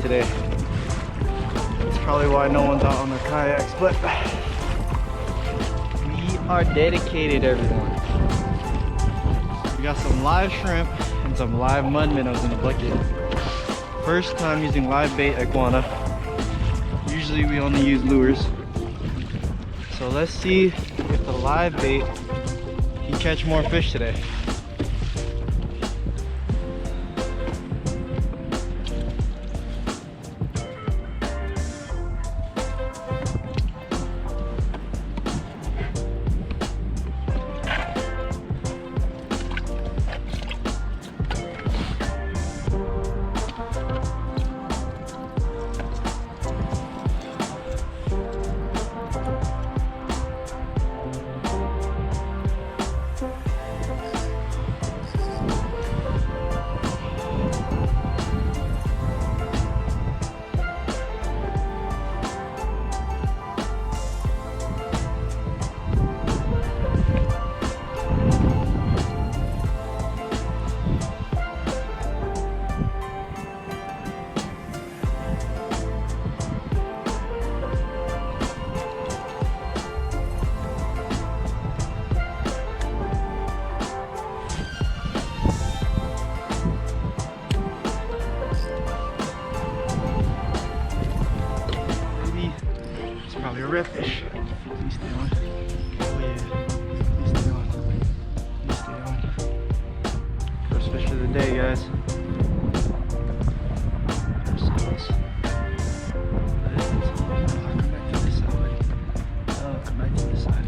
today. That's probably why no one's out on their kayaks, but we are dedicated, everyone. We got some live shrimp and some live mud minnows in the bucket. First time using live bait at Guana. Usually we only use lures. So let's see if the live bait can catch more fish today. Probably a redfish. Please stay on. Oh yeah. Please stay on. Please stay on. First fish of the day, guys. Come back to this side, buddy. Oh, come back to this side.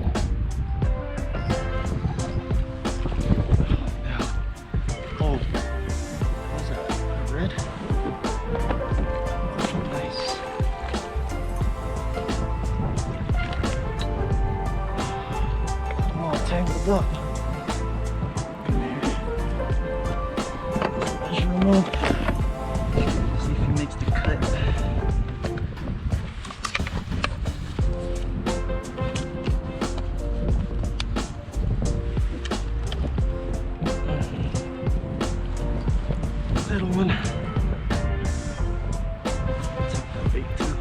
Oh, what's that? A red? Nice. Tangled up. Come here. Measure him up. See if he makes the cut. Little one. Take that bait too.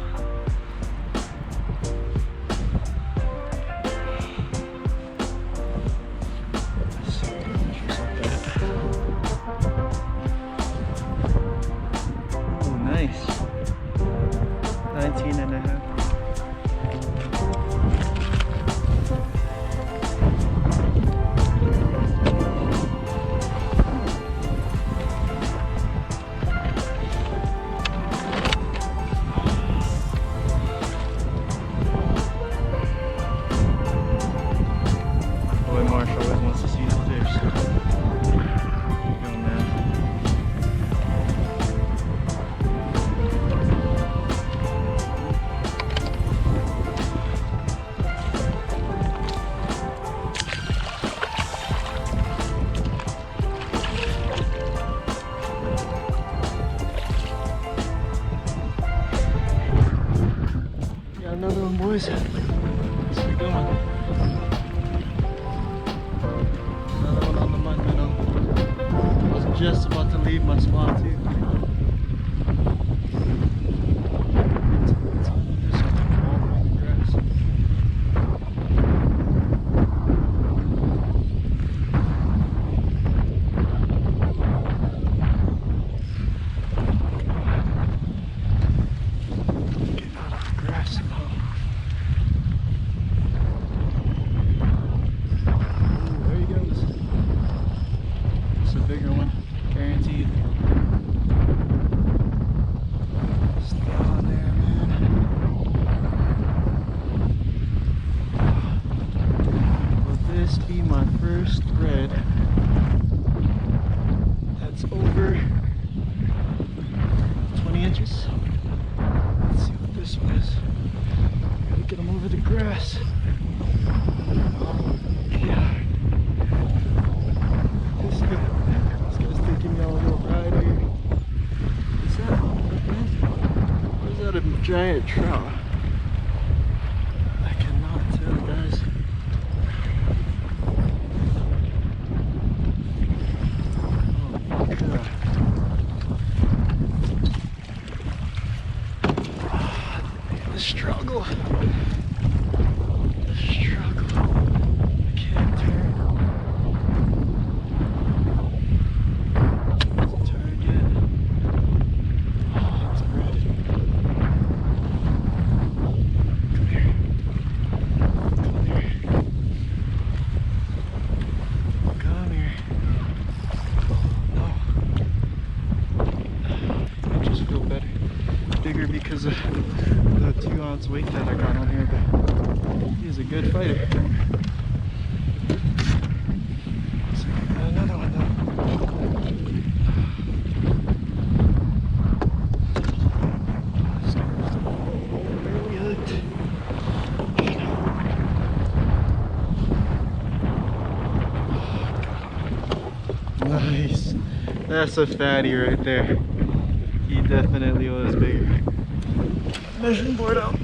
Nice. 19 and a half. Boy, Marshall always wants to see the fish. Go, man. Another one, boys. Let's keep going. Another one on the mud minnow. I was just about to leave my spot too. Bigger one, guaranteed. Stay on there, man. Will this be my first red that's over 20 inches? Let's see what this one is. Gotta get him over the grass. Oh, yeah. This guy's taking me on a little ride here. Is that? Or is that a giant trout? I cannot tell, guys. Oh my God. ounce weight cut I got on here, but he's a good fighter. So, another one though. Barely hooked. Nice. That's a fatty right there. He definitely was bigger. Measuring board out.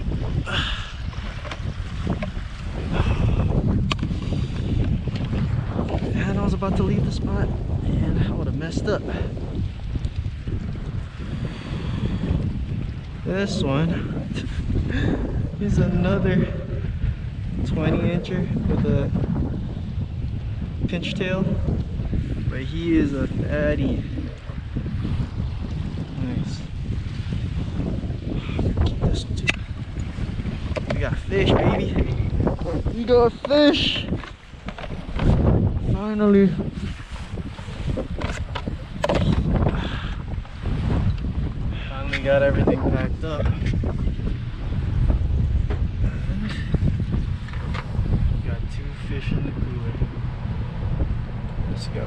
And I was about to leave the spot and I would have messed up. This one is another 20-incher with a pinch tail, but he is a fatty. Nice. Keep this one too. We got fish, baby. We got fish. Finally. Finally got everything packed up. And we got 2 fish in the cooler. Let's go.